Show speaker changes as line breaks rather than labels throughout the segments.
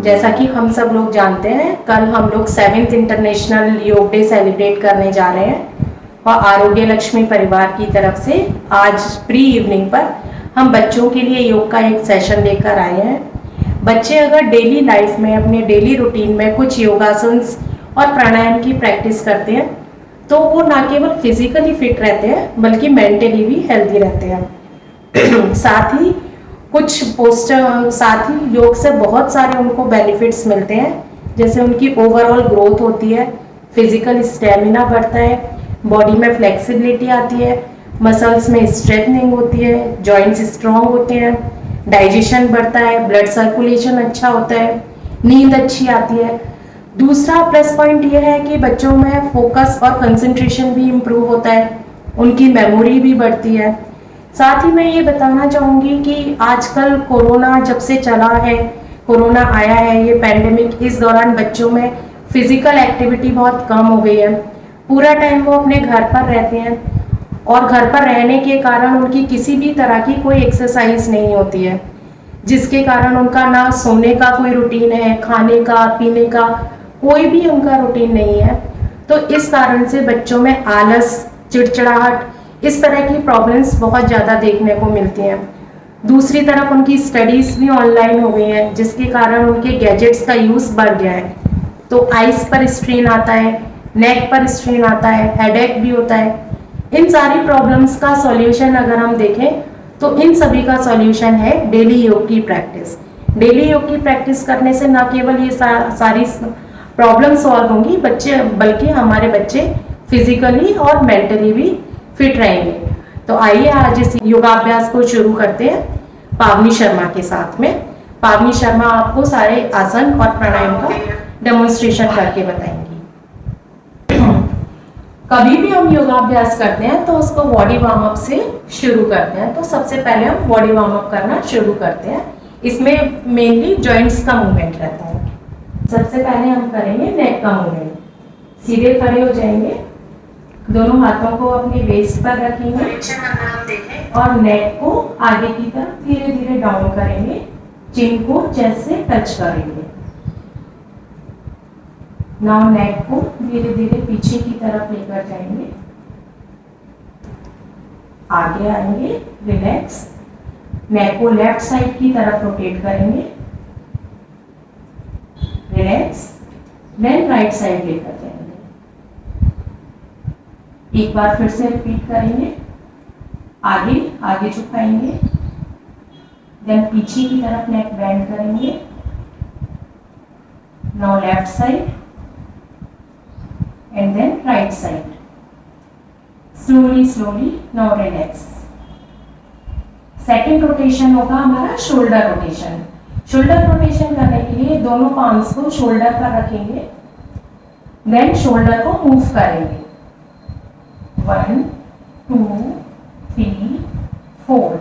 जैसा कि हम सब लोग जानते हैं, कल हम लोग 7th इंटरनेशनल योग डे सेलिब्रेट करने जा रहे हैं और आरोग्य लक्ष्मी परिवार की तरफ से आज प्री इवनिंग पर हम बच्चों के लिए योग का एक सेशन लेकर आए हैं। बच्चे अगर डेली लाइफ में अपने डेली रूटीन में कुछ योगासन और प्राणायाम की प्रैक्टिस करते हैं तो वो ना केवल फिजिकली फिट रहते हैं बल्कि मेंटली भी हेल्दी रहते हैं। साथ ही योग से बहुत सारे उनको बेनिफिट्स मिलते हैं, जैसे उनकी ओवरऑल ग्रोथ होती है, फिजिकल स्टेमिना बढ़ता है, बॉडी में फ्लेक्सिबिलिटी आती है, मसल्स में स्ट्रेथनिंग होती है, जॉइंट्स स्ट्रॉन्ग होते हैं, डाइजेशन बढ़ता है, ब्लड सर्कुलेशन अच्छा होता है, नींद अच्छी आती है। दूसरा प्लस पॉइंट ये है कि बच्चों में फोकस और कंसंट्रेशन भी इम्प्रूव होता है, उनकी मेमोरी भी बढ़ती है। साथ ही मैं ये बताना चाहूँगी कि आजकल कोरोना जब से चला है, कोरोना आया है, ये पैंडेमिक, इस दौरान बच्चों में फिजिकल एक्टिविटी बहुत कम हो गई है। पूरा टाइम वो अपने घर पर रहते हैं और घर पर रहने के कारण उनकी किसी भी तरह की कोई एक्सरसाइज नहीं होती है, जिसके कारण उनका ना सोने का कोई रूटीन है, खाने का पीने का कोई भी उनका रूटीन नहीं है। तो इस कारण से बच्चों में आलस, चिड़चिड़ाहट, इस तरह की प्रॉब्लम्स बहुत ज़्यादा देखने को मिलती हैं। दूसरी तरफ उनकी स्टडीज़ भी ऑनलाइन हो गई हैं, जिसके कारण उनके गैजेट्स का यूज़ बढ़ गया है। तो आइज़ पर स्ट्रेन आता है, नेक पर स्ट्रेन आता है, हेडेक भी होता है। इन सारी प्रॉब्लम्स का सॉल्यूशन अगर हम देखें तो इन सभी का सॉल्यूशन है डेली योग की प्रैक्टिस। डेली योग की प्रैक्टिस करने से न केवल ये सारी प्रॉब्लम सॉल्व होंगी बल्कि हमारे बच्चे फिजिकली और मेंटली भी फिट रहेंगे। तो आइए आज इस योगाभ्यास को शुरू करते हैं पावनी शर्मा के साथ में। पावनी शर्मा आपको सारे आसन और प्राणायाम का डेमोन्स्ट्रेशन करके बताएंगी। कभी भी हम योगाभ्यास करते हैं तो उसको बॉडी वार्म अप से शुरू करते हैं। तो सबसे पहले हम बॉडी वार्म अप करना शुरू करते हैं। इसमें मेनली जॉइंट्स का मूवमेंट रहता है। सबसे पहले हम करेंगे नेक का मूवमेंट। सीधे खड़े हो जाएंगे, दोनों हाथों को अपने वेस्ट पर रखेंगे और नेक को आगे की तरफ धीरे धीरे डाउन करेंगे, चिन को चेस्ट से टच करेंगे। नाउ नेक को धीरे धीरे पीछे की तरफ लेकर जाएंगे, आगे आएंगे, रिलैक्स। नेक को लेफ्ट साइड की तरफ रोटेट करेंगे, रिलैक्स। देन राइट साइड लेकर जाएंगे। एक बार फिर से रिपीट करेंगे, आगे आगे झुकाएंगे, देन पीछे की तरफ नेक बेंड करेंगे। Now left side and then right side. Slowly now relax. Second rotation होगा हमारा शोल्डर रोटेशन। शोल्डर रोटेशन करने के लिए दोनों पाम्स को शोल्डर पर रखेंगे, देन शोल्डर को मूव करेंगे। 1 2 3 4।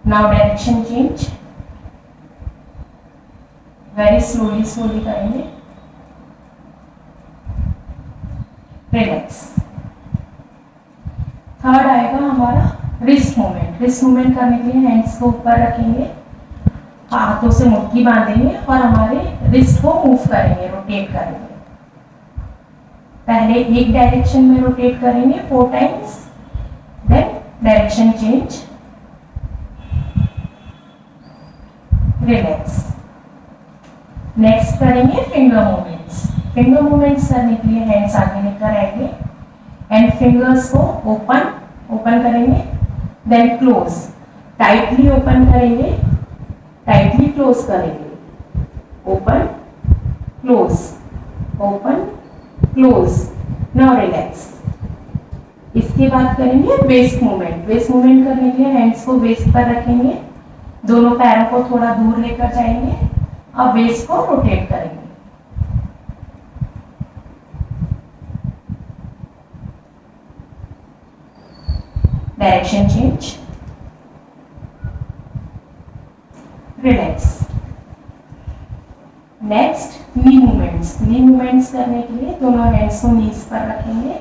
Now direction change, very slowly करेंगे, रिलैक्स। थर्ड आएगा हमारा रिस्ट मूवमेंट। रिस्ट मूवमेंट करने के लिए हैंड्स को ऊपर रखेंगे, हाथों से मुट्ठी बांधेंगे और हमारे रिस्ट को मूव करेंगे, रोटेट करेंगे। पहले एक डायरेक्शन में रोटेट करेंगे 4 times, then direction change, relax. Next करेंगे फिंगर मूवमेंट्स। फिंगर मूवमेंट्स करने के लिए हैंड्स आगे लेकर आएंगे एंड फिंगर्स को ओपन करेंगे, देन क्लोज। टाइटली ओपन करेंगे, टाइटली क्लोज करेंगे, open close, open close. Now relax. इसके बाद करेंगे वेस्ट मूवमेंट। वेस्ट मूवमेंट करने के लिए हैंड्स को वेस्ट पर रखेंगे, दोनों पैरों को थोड़ा दूर लेकर जाएंगे और वेस्ट को रोटेट करेंगे। Direction change, relax. नेक्स्ट नी मूवमेंट्स। नी मूवमेंट्स करने के लिए दोनों हैंड्स को नीज पर रखेंगे,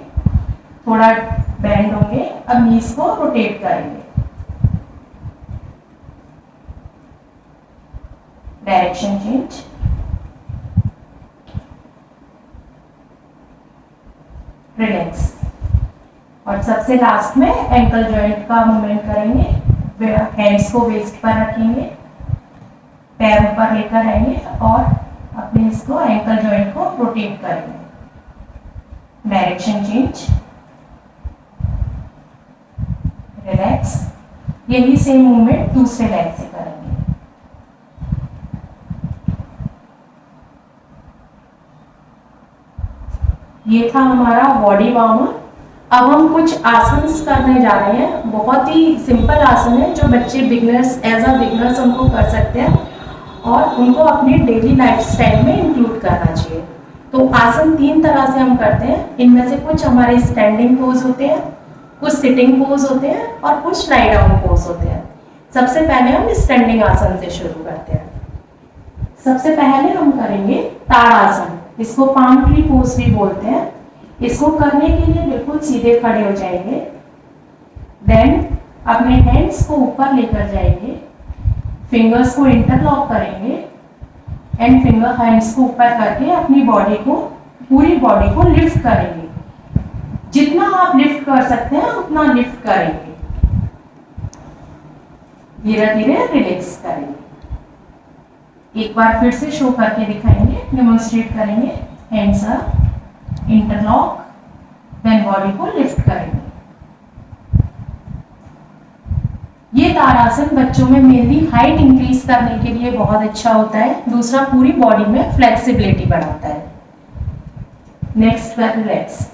थोड़ा बेंड होंगे, अब नीज को रोटेट करेंगे। Direction change, relax. और सबसे लास्ट में एंकल जॉइंट का मूवमेंट करेंगे। हैंड्स को वेस्ट पर रखेंगे, पैर ऊपर लेकर आएंगे और अपने इसको एंकल जॉइंट को रोटेट करेंगे। Direction change, relax. यही सेम मूवमेंट दूसरे लेग से करेंगे। ये था हमारा बॉडी वार्म। अब हम कुछ आसन्स करने जा रहे हैं। बहुत ही सिंपल आसन है जो बच्चे बिगनर्स एज अ बिगनर्स उनको कर सकते हैं और उनको अपनी डेली लाइफस्टाइल में इंक्लूड करना चाहिए। तो आसन 3 तरह से हम करते हैं। इनमें से कुछ हमारे स्टैंडिंग पोज होते हैं, कुछ सिटिंग पोज होते हैं और कुछ लाई डाउन पोज होते हैं। सबसे पहले हम स्टैंडिंग आसन से शुरू करते हैं। सबसे पहले हम करेंगे ताड़ासन, इसको पाम ट्री पोज भी बोलते हैं। इसको करने के लिए बिल्कुल सीधे खड़े हो जाएंगे। देन अपने हैंड्स को ऊपर लेकर जाएंगे, फिंगर्स को इंटरलॉक करेंगे एंड फिंगर हैंड्स को ऊपर करके अपनी बॉडी को, पूरी बॉडी को लिफ्ट करेंगे। जितना आप लिफ्ट कर सकते हैं उतना लिफ्ट करेंगे। धीरे धीरे रिलैक्स करेंगे। एक बार फिर से शो करके दिखाएंगे, डेमोन्स्ट्रेट करेंगे। Hands up, interlock, then body को लिफ्ट करेंगे। ये ताड़ासन बच्चों में मेनली हाइट इंक्रीज करने के लिए बहुत अच्छा होता है। दूसरा, पूरी बॉडी में फ्लेक्सिबिलिटी बढ़ाता है। नेक्स्ट पर रिलैक्स।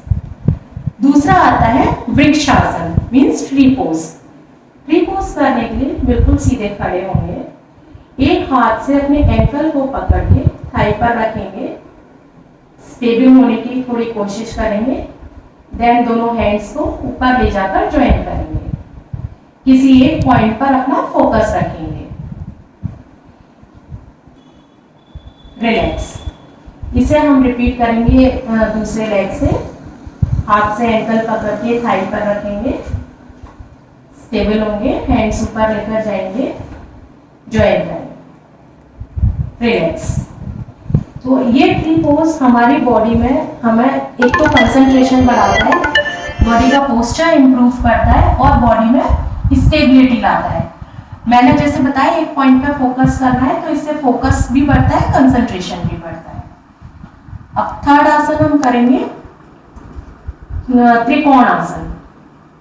दूसरा आता है vrikshasana, means tree pose. Tree pose करने के लिए बिल्कुल सीधे खड़े होंगे। एक हाथ से अपने एंकल को पकड़ के थाई पर रखेंगे, स्टेबल होने की थोड़ी कोशिश करेंगे। देन दोनों हैंड्स को ऊपर ले जाकर ज्वाइन करेंगे। किसी एक पॉइंट पर अपना फोकस रखेंगे। रिलैक्स। इसे हम रिपीट करेंगे दूसरे लेग से। हाथ से एंकल पकड़ के थाई पर रखेंगे, स्टेबल होंगे, हैंड्स ऊपर लेकर जाएंगे, ज्वाइन करेंगे, रिलैक्स। तो ये ट्री पोज हमारी बॉडी में हमें एक तो कंसंट्रेशन बढ़ाता है, बॉडी का पोस्चर इंप्रूव करता है और बॉडी में स्टेबिलिटी लाता है। मैंने जैसे बताया एक पॉइंट पे फोकस करना है, तो इससे फोकस भी बढ़ता है, कंसंट्रेशन भी बढ़ता है। अब थर्ड आसन हम करेंगे त्रिकोण आसन।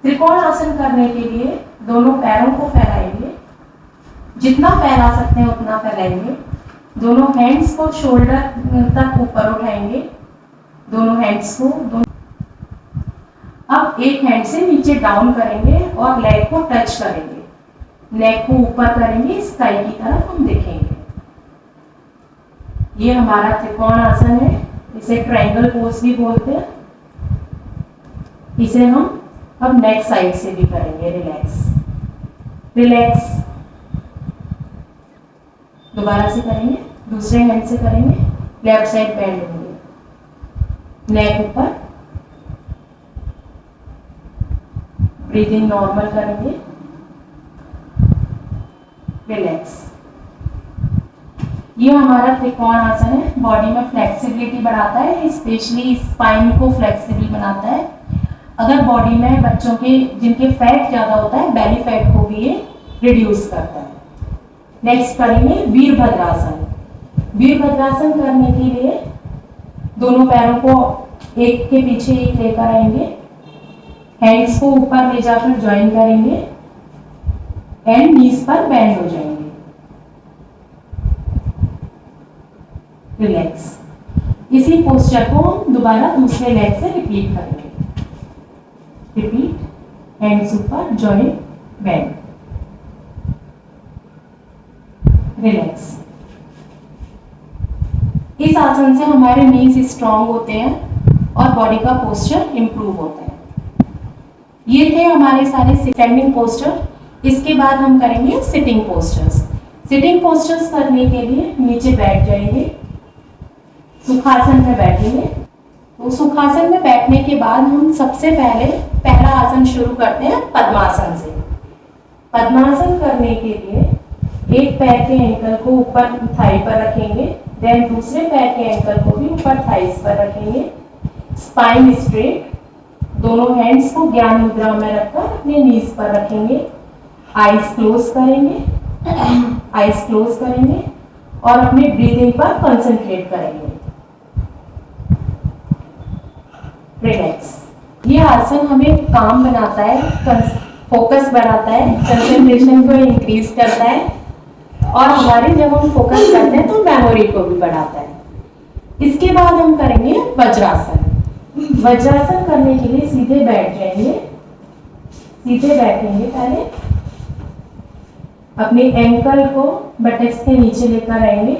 त्रिकोण आसन करने के लिए दोनों पैरों को फैलाएंगे, जितना फैला सकते हैं उतना फैलाएंगे। दोनों हैंड्स को शोल्डर तक ऊपर उठाएंगे, दोनों हैंड्स को अब एक हैंड से नीचे डाउन करेंगे और लेग को टच करेंगे, नेक को ऊपर करेंगे, स्काई की तरफ हम देखेंगे। ये हमारा त्रिकोण आसन है, इसे ट्रायंगल पोज भी बोलते हैं। इसे हम अब नेक साइड से भी करेंगे। Relax, relax. दोबारा से करेंगे, दूसरे हैंड से करेंगे, लेफ्ट साइड बेंड होंगे, नेक ऊपर, ब्रीदिंग नॉर्मल करेंगे, रिलैक्स। ये हमारा त्रिकोण आसन है, बॉडी में फ्लेक्सिबिलिटी बढ़ाता है, स्पेशली स्पाइन को फ्लेक्सिबल बनाता है। अगर बॉडी में बच्चों के जिनके फैट ज्यादा होता है, बेली फैट को भी ये रिड्यूस करता है। नेक्स्ट करेंगे वीरभद्रासन। वीरभद्रासन करने के लिए दोनों पैरों को एक के पीछे एक लेकर आएंगे, हैंड्स को ऊपर ले जाकर ज्वाइन करेंगे एंड नीज पर बेंड हो जाएंगे। रिलैक्स। इसी पोस्चर को हम दोबारा दूसरे लेग से रिपीट करेंगे। रिपीट, हैंड्स ऊपर, ज्वाइन, बेंड, रिलैक्स। इस आसन से हमारे नीज स्ट्रांग होते हैं और बॉडी का पोस्चर इंप्रूव होता है। ये थे हमारे सारे स्टैंडिंग पोस्चर। इसके बाद हम करेंगे सिटिंग पोस्चर्स। सिटिंग पोस्चर्स करने के लिए नीचे बैठ जाएंगे, सुखासन में बैठेंगे। तो सुखासन में बैठने के बाद हम सबसे पहले पहला आसन शुरू करते हैं पद्मासन से। पद्मासन करने के लिए एक पैर के एंकल को ऊपर थाई पर रखेंगे, देन दूसरे पैर के एंकल को भी ऊपर थाइस पर रखेंगे। स्पाइन स्ट्रेट, दोनों हैंड्स को ज्ञान मुद्रा में रखकर अपने नीज पर रखेंगे। आईज क्लोज करेंगे, आईज क्लोज करेंगे और अपने ब्रीदिंग पर कंसंट्रेट करेंगे। रिलैक्स। ये आसन हमें काम बनाता है, फोकस बढ़ाता है, कंसंट्रेशन को इंक्रीज करता है और हमारे जब हम फोकस करते हैं तो मेमोरी को भी बढ़ाता है। इसके बाद हम करेंगे वज्रासन। वज्रासन करने के लिए सीधे बैठ जाएंगे, सीधे बैठेंगे। पहले अपने एंकल को बटक्स के नीचे लेकर आएंगे,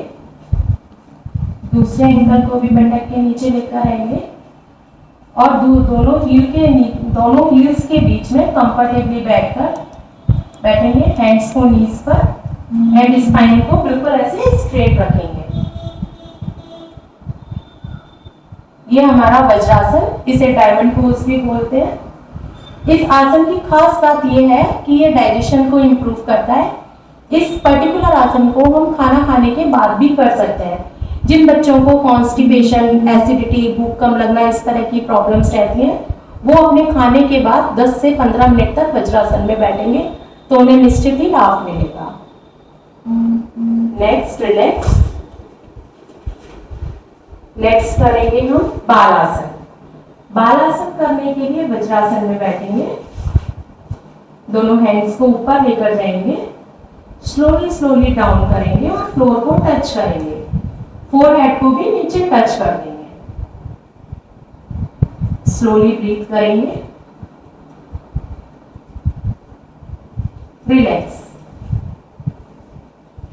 दूसरे एंकल को भी बटक के नीचे लेकर आएंगे और दोनों हील्स के बीच में कंफर्टेबली बैठेंगे। हैंड्स को नीज पर एंड स्पाइन को बिल्कुल ऐसे स्ट्रेट रखेंगे। ये हमारा वज्रासन, इसे डायमंड पोज भी बोलते हैं। इस आसन की खास बात यह है कि ये डाइजेशन को इम्प्रूव करता है। इस पर्टिकुलर आसन को हम खाना खाने के बाद भी कर सकते हैं। जिन बच्चों को कॉन्स्टिपेशन, एसिडिटी, भूख कम लगना, इस तरह की प्रॉब्लम्स रहती हैं, वो अपने खाने के बाद 10 से 15 मिनट तक वज्रासन में बैठेंगे तो उन्हें निश्चित ही लाभ मिलेगा। Next relax. नेक्स्ट करेंगे हम बालासन। बालासन करने के लिए वज्रासन में बैठेंगे, दोनों हैंड्स को ऊपर लेकर जाएंगे, स्लोली स्लोली डाउन करेंगे और फ्लोर को टच करेंगे, फोरहेड को भी नीचे टच कर देंगे। स्लोली ब्रीथ करेंगे। रिलैक्स।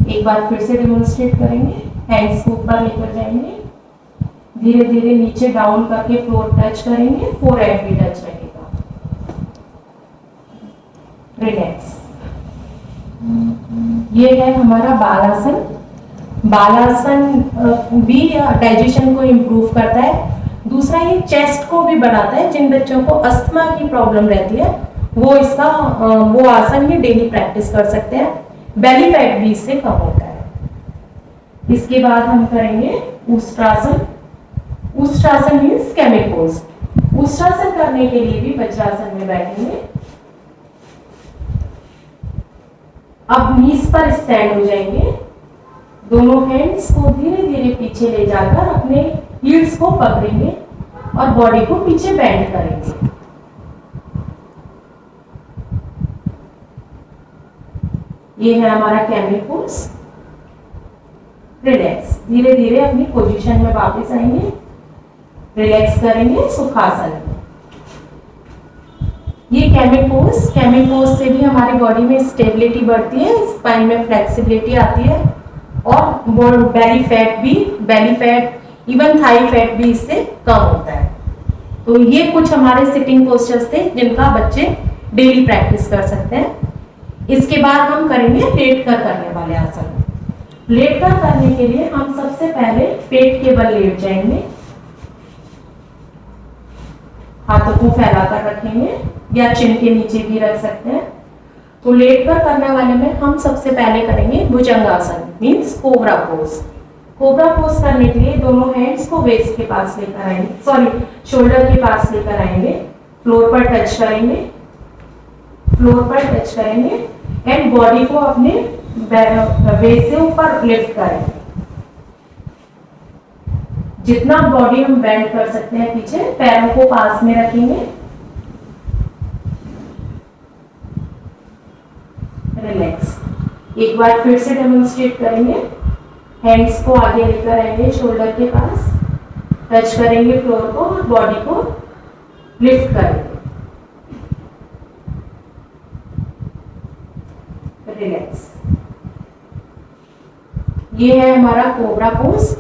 एक बार फिर से डेमोन्स्ट्रेट करेंगे। हैंड्स को ऊपर लेकर जाएंगे, धीरे धीरे नीचे डाउन करके फ्लोर टच करेंगे, फोरहेड भी टच रहेगा। रिलैक्स। ये है हमारा बालासन। बालासन भी डाइजेशन को इम्प्रूव करता है। दूसरा ये चेस्ट को भी बढ़ाता है। जिन बच्चों को अस्थमा की प्रॉब्लम रहती है वो आसन ही डेली प्रैक्टिस कर सकते हैं। बेली फैट भी इससे कम होता है। इसके बाद हम करेंगे Ushtrasana. Ushtrasana means camel pose. Ushtrasana करने के लिए भी वज्रासन में बैठेंगे। अब नीज पर स्टैंड हो जाएंगे, दोनों हैंड्स को धीरे धीरे पीछे ले जाकर अपने हील्स को पकड़ेंगे और बॉडी को पीछे बेंड करेंगे। ये है हमारा कैमिल पोज। रिलैक्स। धीरे धीरे अपनी पोजीशन में वापस आएंगे, रिलैक्स करेंगे सुखासन। ये कैमिल पोज से भी हमारी बॉडी में स्टेबिलिटी बढ़ती है, स्पाइन में फ्लेक्सिबिलिटी आती है और belly fat even Thai fat भी इससे कम होता है। तो ये कुछ हमारे सिटिंग पोस्चर्स थे जिनका बच्चे डेली प्रैक्टिस कर सकते हैं। इसके बाद हम करेंगे लेट कर करने वाले आसन। लेट कर करने के लिए हम सबसे पहले पेट के बल लेट जाएंगे, हाथों को फैलाकर रखेंगे या चिन के नीचे भी रख सकते हैं। तो लेट कर करने वाले में हम सबसे पहले करेंगे bhujangasana means cobra pose. Cobra pose करने के लिए दोनों हैंड्स को वेस्ट के पास लेकर आएंगे, शोल्डर के पास लेकर आएंगे, फ्लोर पर टच करेंगे एंड बॉडी को अपने वेस्ट से ऊपर लिफ्ट करेंगे। जितना बॉडी हम बेंड कर सकते हैं पीछे, पैरों को पास में रखेंगे। रिलैक्स। एक बार फिर से डेमोन्स्ट्रेट करेंगे। हैंड्स को आगे लेकर आएंगे, शोल्डर के पास टच करेंगे फ्लोर को और बॉडी को लिफ्ट करेंगे। रिलैक्स। ये है हमारा कोबरा पोज।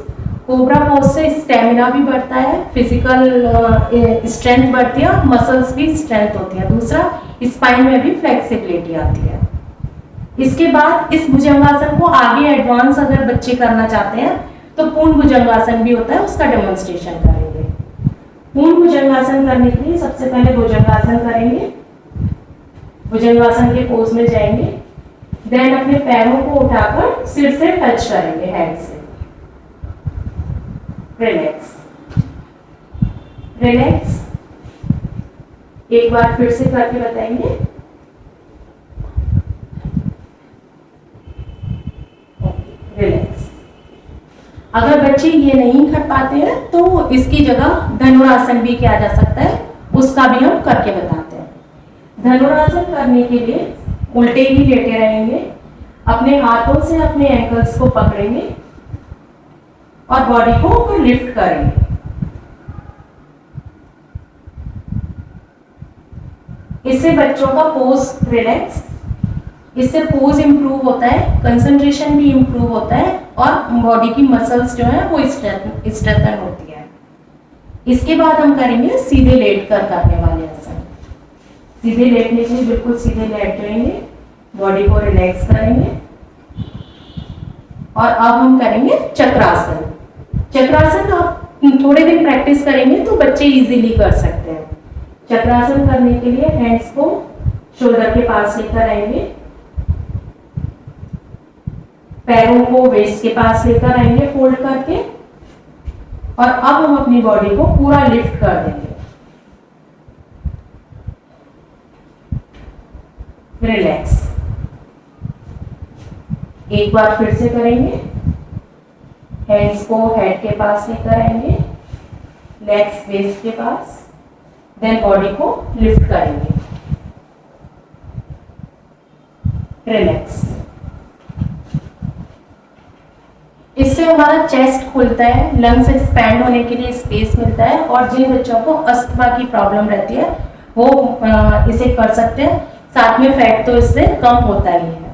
कोबरा पोज से स्टेमिना भी बढ़ता है, फिजिकल स्ट्रेंथ बढ़ती है और मसल्स भी स्ट्रेंथ होती है। दूसरा, स्पाइन में भी फ्लेक्सिबिलिटी आती है। इसके बाद इस भुजंगासन को आगे एडवांस अगर बच्चे करना चाहते हैं तो पूर्ण भुजंगासन भी होता है, उसका डेमोन्स्ट्रेशन करेंगे। पूर्ण भुजंगासन करने के लिए सबसे पहले भुजंगासन करेंगे। भुजंगासन के पोज में जाएंगे, देन अपने पैरों को उठाकर सिर से टच करेंगे, हेड से। Relax, relax. एक बार फिर से करके बताएंगे। रिलैक्स। अगर बच्चे ये नहीं कर पाते हैं तो इसकी जगह धनुरासन भी किया जा सकता है, उसका भी हम करके बताते हैं। धनुरासन करने के लिए उल्टे ही लेटे रहेंगे, अपने हाथों से अपने एंकल्स को पकड़ेंगे और बॉडी को लिफ्ट करेंगे। इससे बच्चों का पोज रिलैक्स, इससे पोज इंप्रूव होता है, कंसंट्रेशन भी इंप्रूव होता है और बॉडी की मसल्स जो है वो स्ट्रेंथन होती है। इसके बाद हम करेंगे सीधे लेट कर करने वाले आसन। सीधे लेटने के लिए बिल्कुल सीधे लेट जाएंगे, बॉडी को रिलैक्स करेंगे और अब हम करेंगे चक्रासन। चक्रासन आप थोड़े दिन प्रैक्टिस करेंगे तो बच्चे इजीली कर सकते हैं। चक्रासन करने के लिए हैंड्स को शोल्डर के पास लेकर आएंगे, पैरों को वेस्ट के पास लेकर आएंगे फोल्ड करके और अब हम अपनी बॉडी को पूरा लिफ्ट कर देंगे। रिलैक्स। एक बार फिर से करेंगे, हैंड्स को हेड के पास लेकर आएंगे, लेग्स वेस्ट के पास, देन बॉडी को लिफ्ट करेंगे। रिलैक्स। इससे हमारा चेस्ट खुलता है, लंग्स एक्सपैंड होने के लिए स्पेस मिलता है और जिन बच्चों को अस्थमा की प्रॉब्लम रहती है वो इसे कर सकते हैं। साथ में फैट तो इससे कम होता ही है।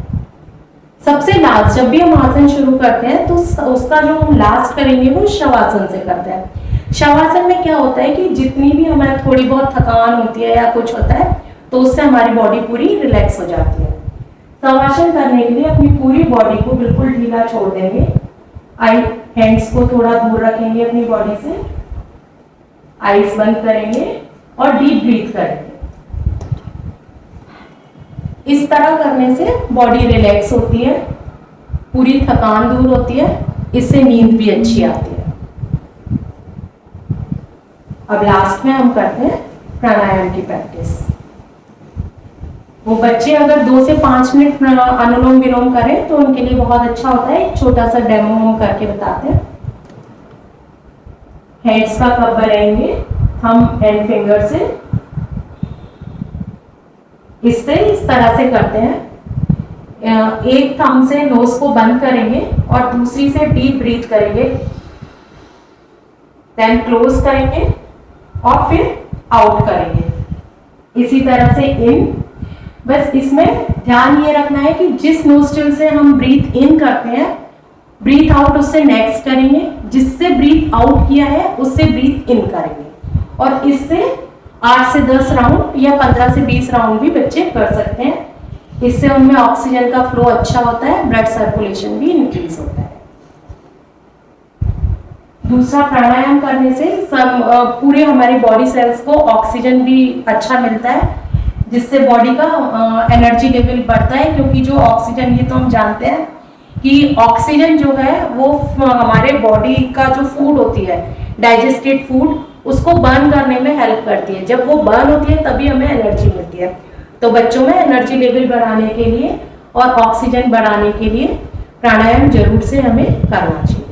सबसे लास्ट जब भी हम आसन शुरू करते हैं तो उसका जो हम लास्ट करेंगे वो शवासन से करते हैं। शवासन में क्या होता है कि जितनी भी हमारी थोड़ी बहुत थकान होती है या कुछ होता है तो उससे हमारी बॉडी पूरी रिलैक्स हो जाती है। शवासन करने के लिए अपनी पूरी बॉडी को बिल्कुल ढीला छोड़ देंगे, आई हैंड्स को थोड़ा दूर रखेंगे अपनी बॉडी से, आईज बंद करेंगे और डीप ब्रीथ करेंगे। इस तरह करने से बॉडी रिलैक्स होती है, पूरी थकान दूर होती है, इससे नींद भी अच्छी आती है। अब लास्ट में हम करते हैं प्राणायाम की प्रैक्टिस। वो बच्चे अगर 2 से 5 मिनट अनुलोम विलोम करें तो उनके लिए बहुत अच्छा होता है। एक छोटा सा डेमो हम करके बताते हैं। हेड्स का कप बनाएंगे थंब एंड फिंगर से, इससे इस तरह से करते हैं। एक थंब से नोज को बंद करेंगे और दूसरी से डीप ब्रीथ करेंगे, देन क्लोज करेंगे और फिर आउट करेंगे। इसी तरह से इन, बस इसमें ध्यान ये रखना है कि जिस नोस्ट्रिल से हम ब्रीथ इन करते हैं ब्रीथ आउट उससे नेक्स्ट करेंगे, जिससे ब्रीथ आउट किया है उससे ब्रीथ इन करेंगे। और इससे 8 से 10 राउंड या 15 से 20 राउंड भी बच्चे कर सकते हैं। इससे उनमें ऑक्सीजन का फ्लो अच्छा होता है, ब्लड सर्कुलेशन भी इंक्रीज होता है। दूसरा, प्राणायाम करने से पूरे हमारे बॉडी सेल्स को ऑक्सीजन भी अच्छा मिलता है, जिससे बॉडी का एनर्जी लेवल बढ़ता है। क्योंकि जो ऑक्सीजन, ये तो हम जानते हैं कि ऑक्सीजन जो है वो हमारे बॉडी का जो फूड होती है, डाइजेस्टेड फूड, उसको बर्न करने में हेल्प करती है। जब वो बर्न होती है तभी हमें एनर्जी मिलती है। तो बच्चों में एनर्जी लेवल बढ़ाने के लिए और ऑक्सीजन बढ़ाने के लिए प्राणायाम जरूर से हमें करना चाहिए।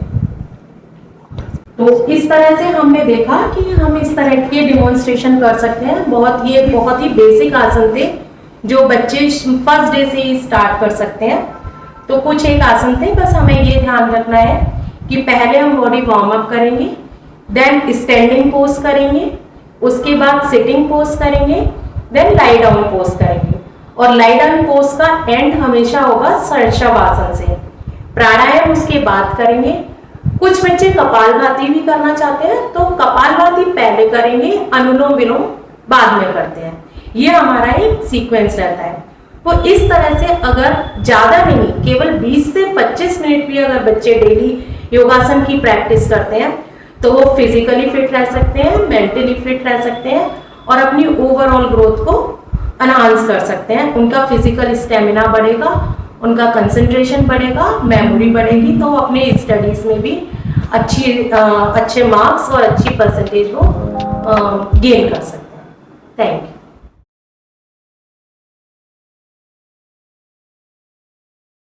तो इस तरह से हमने देखा कि हम इस तरह के डेमोन्स्ट्रेशन कर सकते हैं। बहुत ही बेसिक आसन थे जो बच्चे फर्स्ट डे से ही स्टार्ट कर सकते हैं। तो कुछ एक आसन थे, बस हमें ये ध्यान रखना है कि पहले हम बॉडी वार्म अप करेंगे, देन स्टैंडिंग पोज करेंगे, उसके बाद सिटिंग पोज करेंगे, देन लाई डाउन पोज करेंगे। और लाई डाउन पोज का एंड हमेशा होगा शवासन से। प्राणायाम उसके बाद करेंगे। कुछ बच्चे कपालभाति भी करना चाहते हैं तो कपालभाति पहले करेंगे, अनुलोम विलोम बाद में करते हैं। ये हमारा एक सीक्वेंस रहता है। तो इस तरह से अगर ज्यादा नहीं, केवल 20 से 25 मिनट भी अगर बच्चे डेली योगासन की प्रैक्टिस करते हैं तो वो फिजिकली फिट रह सकते हैं, मेंटली फिट रह सकते हैं और अपनी ओवरऑल ग्रोथ को एनहांस कर सकते हैं। उनका फिजिकल स्टेमिना बढ़ेगा, उनका कंसंट्रेशन बढ़ेगा, मेमोरी बढ़ेगी, तो अपने स्टडीज में भी अच्छे मार्क्स और अच्छी परसेंटेज वो गेन कर सकते हैं। Thank you.